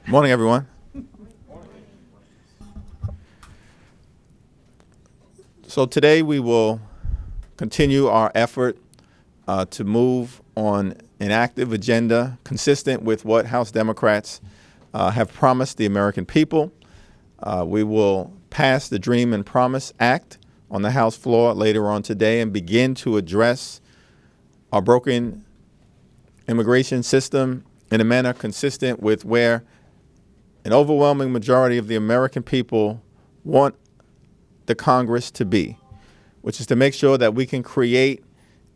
Morning, everyone. So today we will continue our effort to move on an active agenda consistent with what House Democrats have promised the American people. We will pass the Dream and Promise Act on the House floor later on today and begin to address our broken immigration system in a manner consistent with where an overwhelming majority of the American people want the Congress to be, which is to make sure that we can create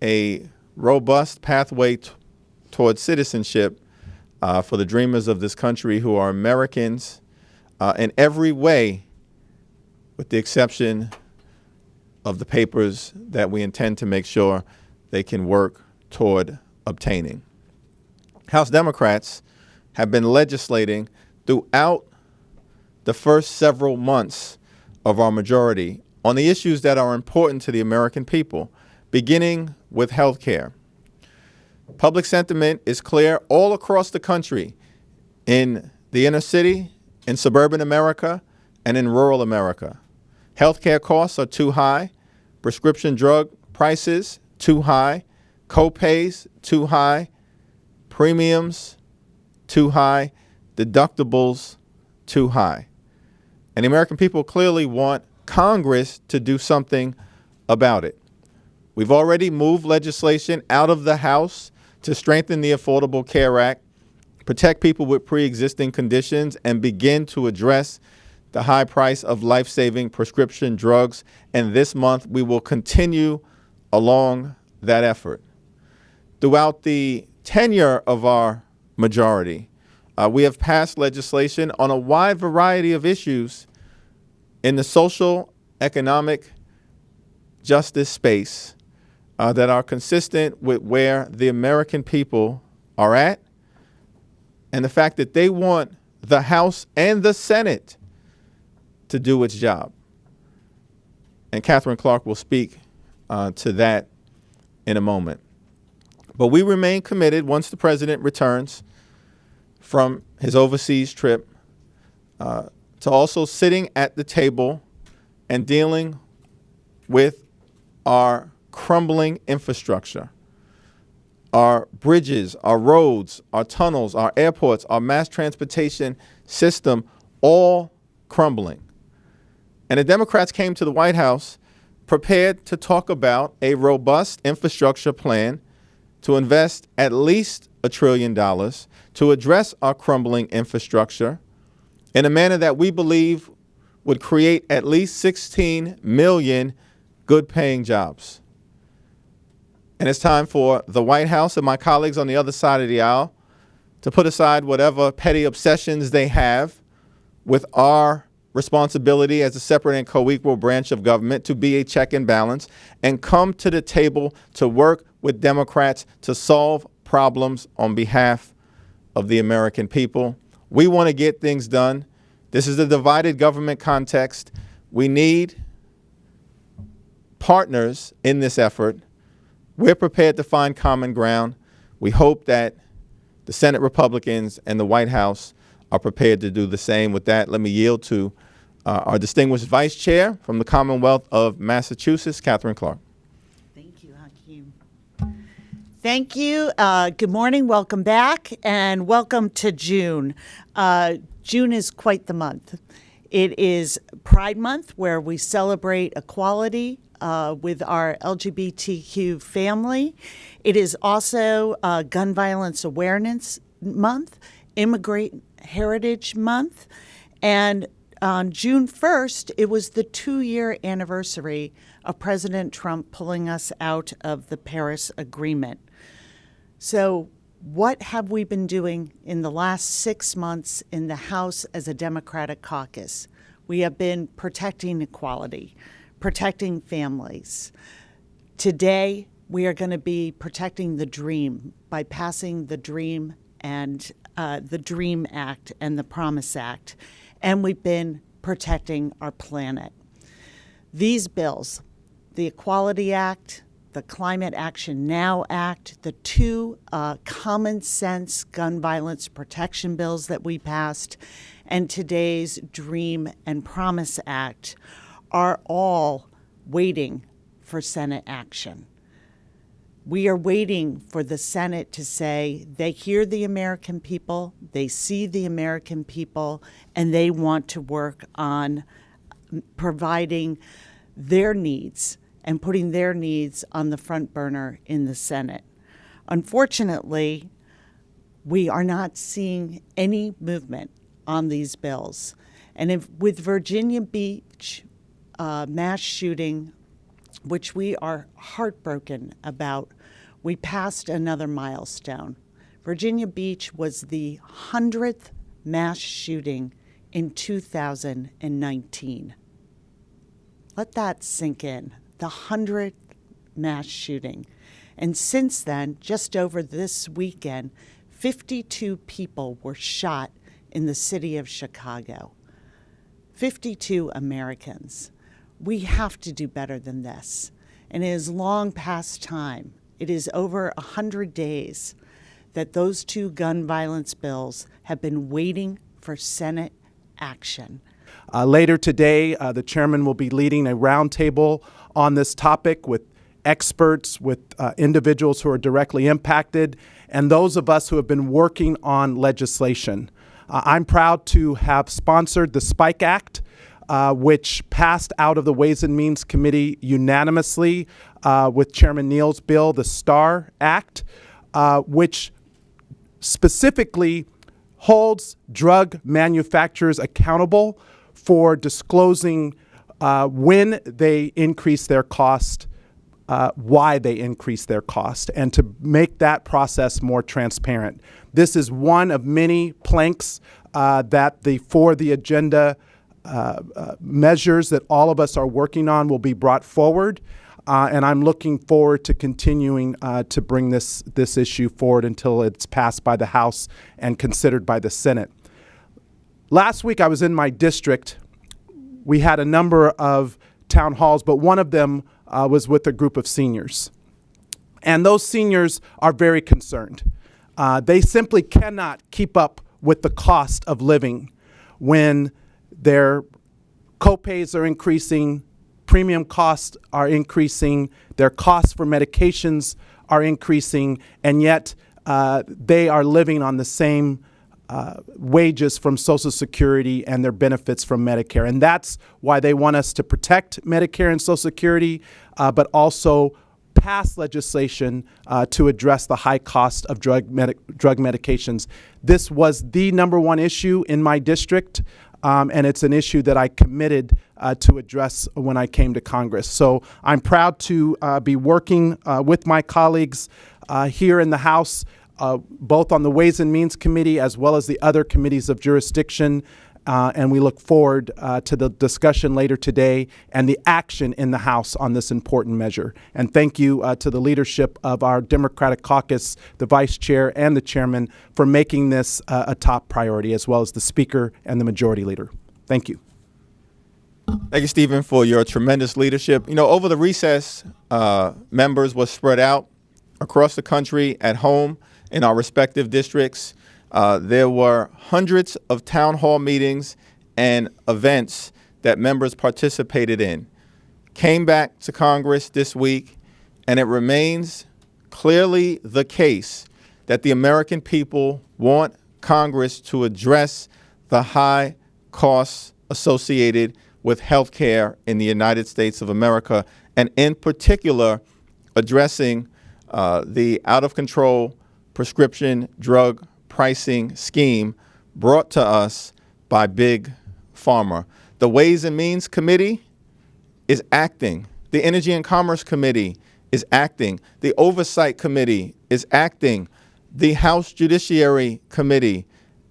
a robust pathway towards citizenship for the dreamers of this country who are Americans in every way, with the exception of the papers that we intend to make sure they can work toward obtaining. House Democrats have been legislating throughout the first several months of our majority on the issues that are important to the American people, beginning with health care. Public sentiment is clear all across the country, in the inner city, in suburban America, and in rural America. Health care costs are too high, prescription drug prices too high, co-pays too high, premiums too high, deductibles too high. And the American people clearly want Congress to do something about it. We've already moved legislation out of the House to strengthen the Affordable Care Act, protect people with pre-existing conditions, and begin to address the high price of life-saving prescription drugs. And this month, we will continue along that effort. Throughout the tenure of our majority, we have passed legislation on a wide variety of issues in the social, economic justice space that are consistent with where the American people are at and the fact that they want the House and the Senate to do its job. And Catherine Clark will speak to that in a moment. But we remain committed, once the president returns from his overseas trip, to also sitting at the table and dealing with our crumbling infrastructure, our bridges, our roads, our tunnels, our airports, our mass transportation system, all crumbling. And the Democrats came to the White House prepared to talk about a robust infrastructure plan to invest at least $1 trillion to address our crumbling infrastructure in a manner that we believe would create at least 16 million good-paying jobs. And it's time for the White House and my colleagues on the other side of the aisle to put aside whatever petty obsessions they have with our responsibility as a separate and co-equal branch of government to be a check and balance and come to the table to work with Democrats to solve problems on behalf of the American people. We want to get things done. This is a divided government context. We need partners in this effort. We're prepared to find common ground. We hope that the Senate Republicans and the White House are prepared to do the same. With that, let me yield to our distinguished Vice Chair from the Commonwealth of Massachusetts, Catherine Clark. Thank you, Hakeem. Thank you. Good morning. Welcome back, and welcome to June. June is quite the month. It is Pride Month, where we celebrate equality with our LGBTQ family. It is also Gun Violence Awareness Month, Immigrant Heritage Month, and on June 1st, it was the 2-year anniversary of President Trump pulling us out of the Paris Agreement. So what have we been doing in the last 6 months in the House as a Democratic caucus? We have been protecting equality, protecting families. Today, we are going to be protecting the dream by passing the Dream and the Dream Act and the Promise Act. And we've been protecting our planet. These bills, the Equality Act, the Climate Action Now Act, the two common sense gun violence protection bills that we passed, and today's Dream and Promise Act are all waiting for Senate action. We are waiting for the Senate to say they hear the American people, they see the American people, and they want to work on providing their needs and putting their needs on the front burner in the Senate. Unfortunately, we are not seeing any movement on these bills. And with Virginia Beach mass shooting, which we are heartbroken about, we passed another milestone. Virginia Beach was the 100th mass shooting in 2019. Let that sink in. The 100th mass shooting. And since then, just over this weekend, 52 people were shot in the city of Chicago. 52 Americans. We have to do better than this. And it is long past time. It is over 100 days that those two gun violence bills have been waiting for Senate action. Later today, the chairman will be leading a roundtable on this topic with experts, with individuals who are directly impacted, and those of us who have been working on legislation. I'm proud to have sponsored the SPIKE Act, which passed out of the Ways and Means Committee unanimously with Chairman Neal's bill, the STAR Act, which specifically holds drug manufacturers accountable for disclosing when they increase their cost, why they increase their cost, and to make that process more transparent. This is one of many planks that the For the Agenda measures that all of us are working on will be brought forward, and I'm looking forward to continuing to bring this issue forward until it's passed by the House and considered by the Senate. Last week I was in my district. We had a number of town halls, but one of them was with a group of seniors. And those seniors are very concerned. They simply cannot keep up with the cost of living when their copays are increasing, premium costs are increasing, their costs for medications are increasing, and yet they are living on the same wages from Social Security and their benefits from Medicare. And that's why they want us to protect Medicare and Social Security, but also pass legislation to address the high cost of drug medications. This was the number one issue in my district, and it's an issue that I committed to address when I came to Congress. So I'm proud to be working with my colleagues here in the House, both on the Ways and Means Committee as well as the other committees of jurisdiction, and we look forward to the discussion later today and the action in the House on this important measure. And thank you to the leadership of our Democratic caucus, the Vice Chair and the Chairman, for making this a top priority, as well as the Speaker and the Majority Leader. Thank you. Thank you, Stephen, for your tremendous leadership. You know, over the recess, members were spread out across the country, at home, in our respective districts. There were hundreds of town hall meetings and events that members participated in. Came back to Congress this week, and it remains clearly the case that the American people want Congress to address the high costs associated with health care in the United States of America, and in particular, addressing the out-of-control prescription drug pricing scheme brought to us by Big Pharma. The Ways and Means Committee is acting. The Energy and Commerce Committee is acting. The Oversight Committee is acting. The House Judiciary Committee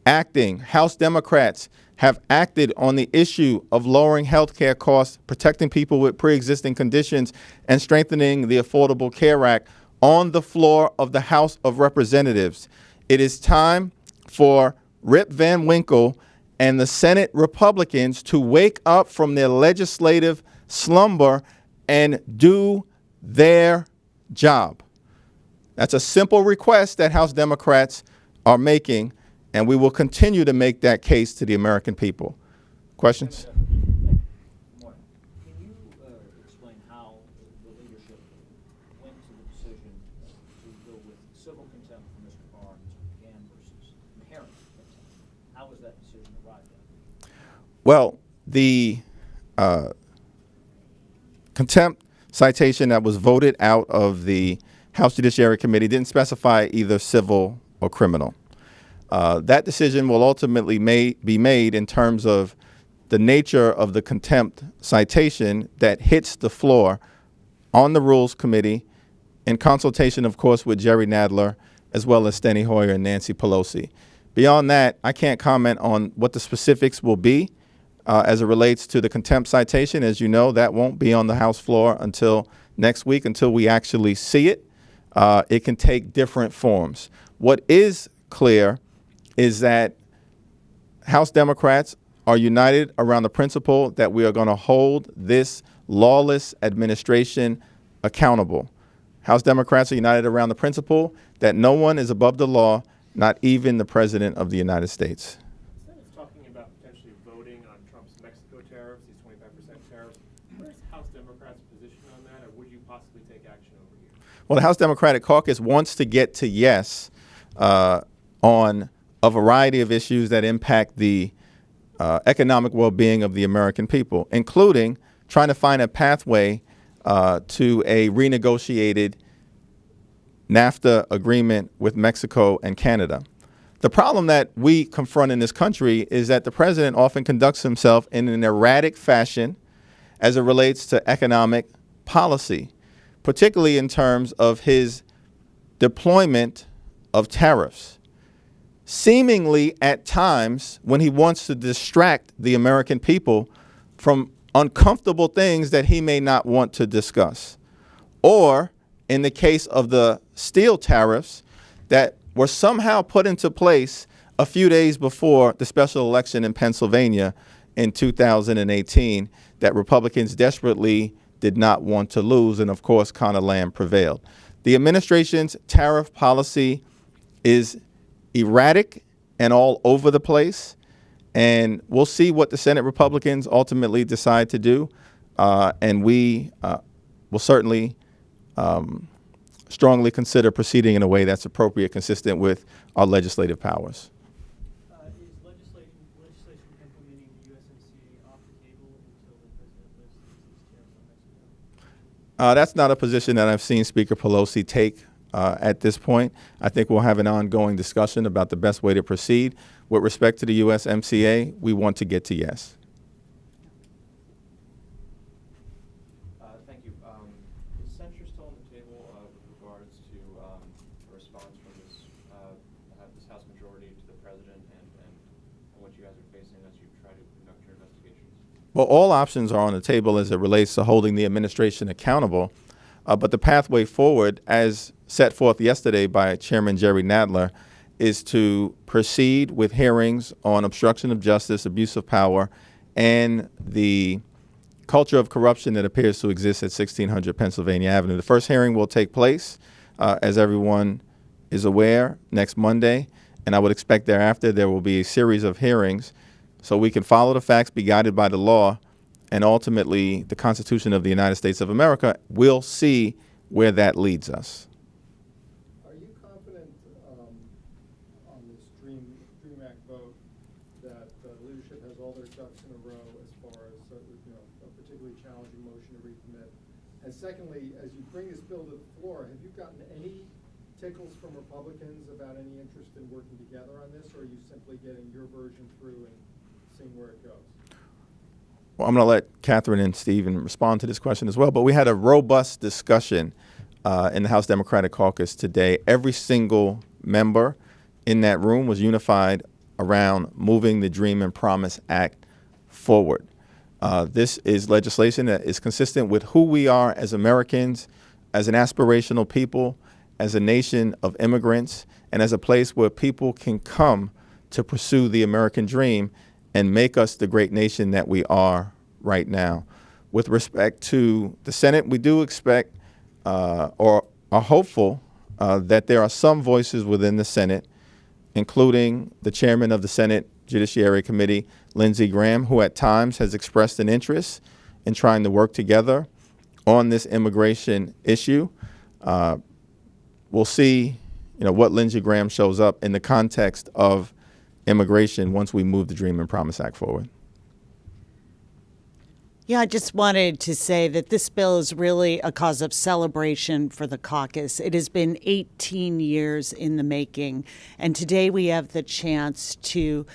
acting. House Democrats have acted on the issue of lowering health care costs, protecting people with pre-existing conditions, and strengthening the Affordable Care Act on the floor of the House of Representatives. It is time for Rip Van Winkle and the Senate Republicans to wake up from their legislative slumber and do their job. That's a simple request that House Democrats are making, and we will continue to make that case to the American people. Questions? Morning. Can you explain how the leadership went to the decision to go with civil contempt for Mr. Barnes again versus inherent contempt? How was that decision arrived at? Well, the contempt citation that was voted out of the House Judiciary Committee didn't specify either civil or criminal. That decision will ultimately be made in terms of the nature of the contempt citation that hits the floor on the Rules Committee in consultation, of course, with Jerry Nadler, as well as Steny Hoyer and Nancy Pelosi. Beyond that, I can't comment on what the specifics will be as it relates to the contempt citation. As you know, that won't be on the House floor until next week, until we actually see it. It can take different forms. What is clear is that House Democrats are united around the principle that we are going to hold this lawless administration accountable. House Democrats are united around the principle that no one is above the law, not even the President of the United States. Instead of talking about potentially voting on Trump's Mexico tariffs, these 25% tariffs, where's House Democrats' position on that, or would you possibly take action over here? Well, the House Democratic Caucus wants to get to yes on a variety of issues that impact the economic well-being of the American people, including trying to find a pathway to a renegotiated NAFTA agreement with Mexico and Canada. The problem that we confront in this country is that the president often conducts himself in an erratic fashion as it relates to economic policy, particularly in terms of his deployment of tariffs, seemingly at times when he wants to distract the American people from uncomfortable things that he may not want to discuss. Or in the case of the steel tariffs that were somehow put into place a few days before the special election in Pennsylvania in 2018 that Republicans desperately did not want to lose, and of course, Conor Lamb prevailed. The administration's tariff policy is erratic and all over the place, and we'll see what the Senate Republicans ultimately decide to do, and we will certainly strongly consider proceeding in a way that's appropriate, consistent with our legislative powers. Is legislation implementing the USMCA off the table until the president lifts these tariffs on Mexico? That's not a position that I've seen Speaker Pelosi take at this point. I think we'll have an ongoing discussion about the best way to proceed. With respect to the USMCA, we want to get to yes. Thank you. Is censure still on the table with regards to a response from this House majority to the president and what you guys are facing as you try to conduct your investigations? Well, all options are on the table as it relates to holding the administration accountable, but the pathway forward, as set forth yesterday by Chairman Jerry Nadler, is to proceed with hearings on obstruction of justice, abuse of power, and the culture of corruption that appears to exist at 1600 Pennsylvania Avenue. The first hearing will take place, as everyone is aware, next Monday, and I would expect thereafter there will be a series of hearings so we can follow the facts, be guided by the law, and ultimately the Constitution of the United States of America. We'll see where that leads us. Are you confident on this DREAM Act vote that leadership has all their ducks in a row as far as a particularly challenging motion to recommit? And secondly, as you bring this bill to the floor, have you gotten any tickles from Republicans about any interest in working together on this, or are you simply getting your version through and seeing where it goes? Well, I'm going to let Catherine and Stephen respond to this question as well, but we had a robust discussion in the House Democratic Caucus today. Every single member in that room was unified around moving the DREAM and Promise Act forward. This is legislation that is consistent with who we are as Americans, as an aspirational people, as a nation of immigrants, and as a place where people can come to pursue the American dream and make us the great nation that we are right now. With respect to the Senate, we do expect or are hopeful that there are some voices within the Senate, including the chairman of the Senate Judiciary Committee, Lindsey Graham, who at times has expressed an interest in trying to work together on this immigration issue. We'll see, what Lindsey Graham shows up in the context of immigration once we move the Dream and Promise Act forward. Yeah, I just wanted to say that this bill is really a cause of celebration for the caucus. It has been 18 years in the making, and today we have the chance to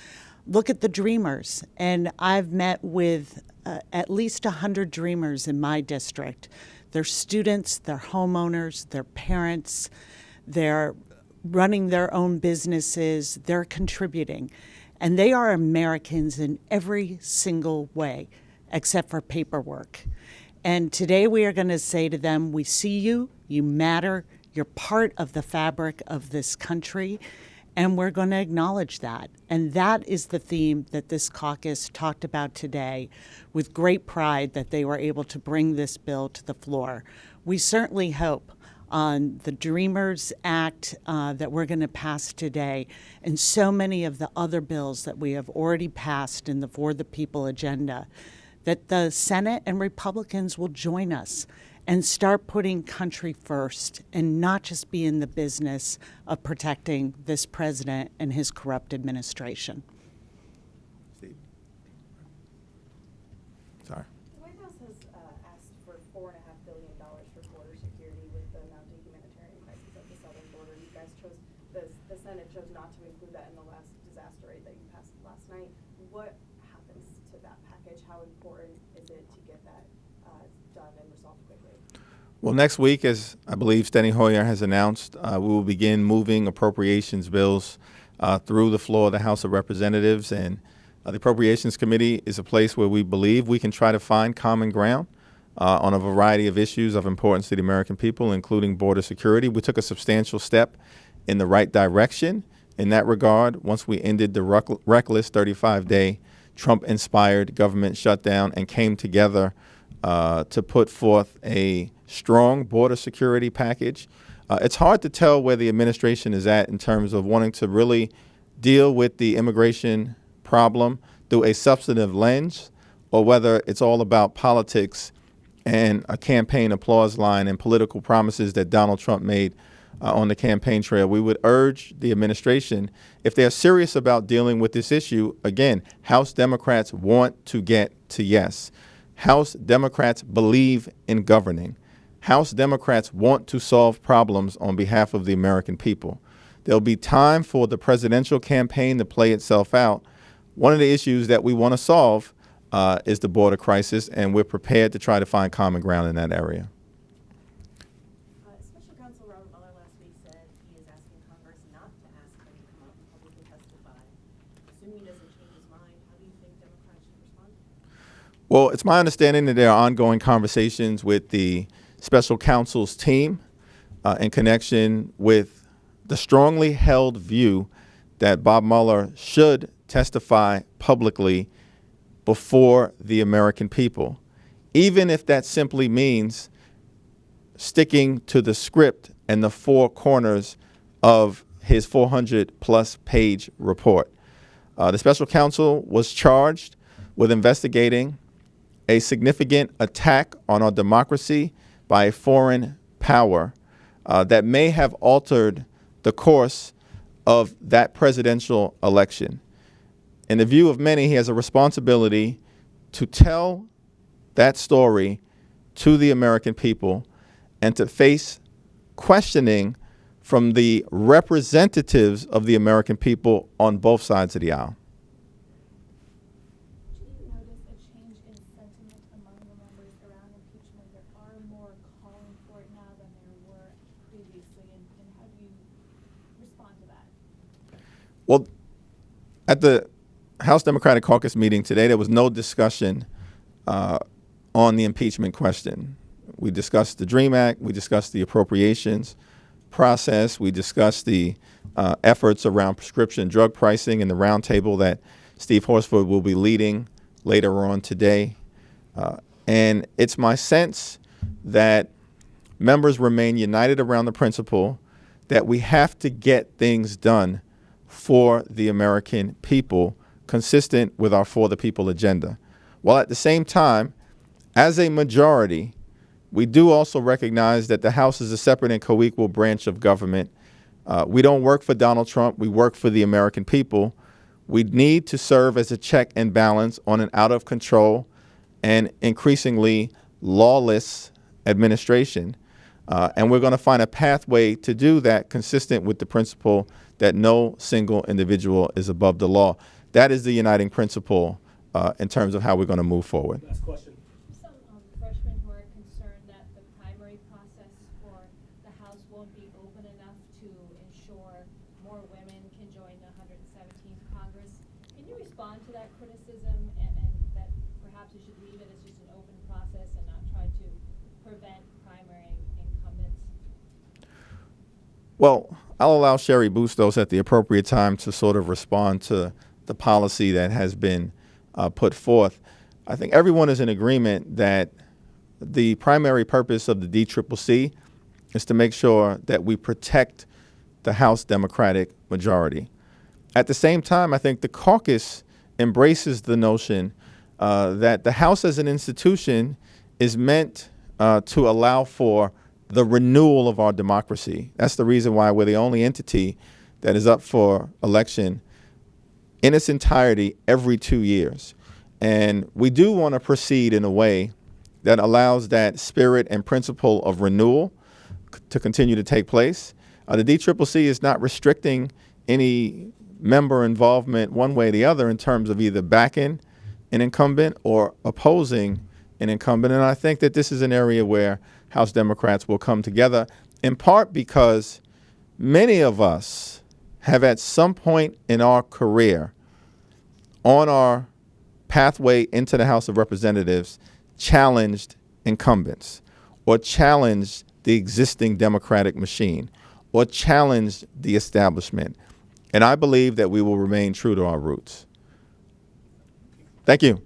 look at the dreamers. And I've met with at least 100 dreamers in my district. They're students, they're homeowners, they're parents, they're running their own businesses, they're contributing. And they are Americans in every single way, except for paperwork. And today we are going to say to them, we see you, you matter, you're part of the fabric of this country, and we're going to acknowledge that. And that is the theme that this caucus talked about today with great pride that they were able to bring this bill to the floor. We certainly hope on the Dreamers Act that we're going to pass today and so many of the other bills that we have already passed in the For the People agenda, that the Senate and Republicans will join us and start putting country first and not just be in the business of protecting this president and his corrupt administration. Steve. Sorry. The White House has asked for $4.5 billion for border security with the mounting humanitarian crisis at the southern border. You guys chose, the Senate chose not to include that in the last disaster rate that you passed last night. What happens to that package? How important is it to get that done and resolved quickly? Well, next week, as I believe Steny Hoyer has announced, we will begin moving appropriations bills through the floor of the House of Representatives. And the Appropriations Committee is a place where we believe we can try to find common ground on a variety of issues of importance to the American people, including border security. We took a substantial step in the right direction in that regard once we ended the reckless 35-day Trump-inspired government shutdown and came together to put forth a strong border security package. It's hard to tell where the administration is at in terms of wanting to really deal with the immigration problem through a substantive lens, or whether it's all about politics and a campaign applause line and political promises that Donald Trump made on the campaign trail. We would urge the administration, if they're serious about dealing with this issue, again, House Democrats want to get to yes. House Democrats believe in governing. House Democrats want to solve problems on behalf of the American people. There'll be time for the presidential campaign to play itself out. One of the issues that we want to solve is the border crisis, and we're prepared to try to find common ground in that area. Special Counsel Robert Mueller last week said he is asking Congress not to ask him to come out and publicly testify. Assuming he doesn't change his mind, how do you think Democrats should respond? Well, it's my understanding that there are ongoing conversations with the special counsel's team in connection with the strongly held view that Bob Mueller should testify publicly before the American people, even if that simply means sticking to the script and the four corners of his 400-plus page report. The special counsel was charged with investigating a significant attack on our democracy by a foreign power that may have altered the course of that presidential election. In the view of many, he has a responsibility to tell that story to the American people and to face questioning from the representatives of the American people on both sides of the aisle. Do you notice a change in sentiment among the members around impeachment? There are more calling for it now than there were previously, and how do you respond to that? Well, at the House Democratic Caucus meeting today, there was no discussion on the impeachment question. We discussed the DREAM Act, we discussed the appropriations process, we discussed the efforts around prescription drug pricing and the roundtable that Steve Horsford will be leading later on today. And it's my sense that members remain united around the principle that we have to get things done for the American people, consistent with our For the People agenda. While at the same time, as a majority, we do also recognize that the House is a separate and co-equal branch of government. We don't work for Donald Trump. We work for the American people. We need to serve as a check and balance on an out of control and increasingly lawless administration. And we're going to find a pathway to do that consistent with the principle that no single individual is above the law. That is the uniting principle in terms of how we're going to move forward. Last question. Some freshmen who are concerned that the primary process for the House won't be open enough to ensure more women can join the 117th Congress. Can you respond to that criticism and that perhaps we should leave it as just an open process and not try to prevent primary incumbents? Well, I'll allow Sherry Bustos at the appropriate time to sort of respond to the policy that has been put forth. I think everyone is in agreement that the primary purpose of the DCCC is to make sure that we protect the House Democratic majority. At the same time, I think the caucus embraces the notion that the House as an institution is meant to allow for the renewal of our democracy. That's the reason why we're the only entity that is up for election in its entirety every 2 years. And we do want to proceed in a way that allows that spirit and principle of renewal to continue to take place. The DCCC is not restricting any member involvement one way or the other in terms of either backing an incumbent or opposing an incumbent. And I think that this is an area where House Democrats will come together, in part because many of us have at some point in our career on our pathway into the House of Representatives challenged incumbents or challenged the existing Democratic machine or challenged the establishment. And I believe that we will remain true to our roots. Thank you.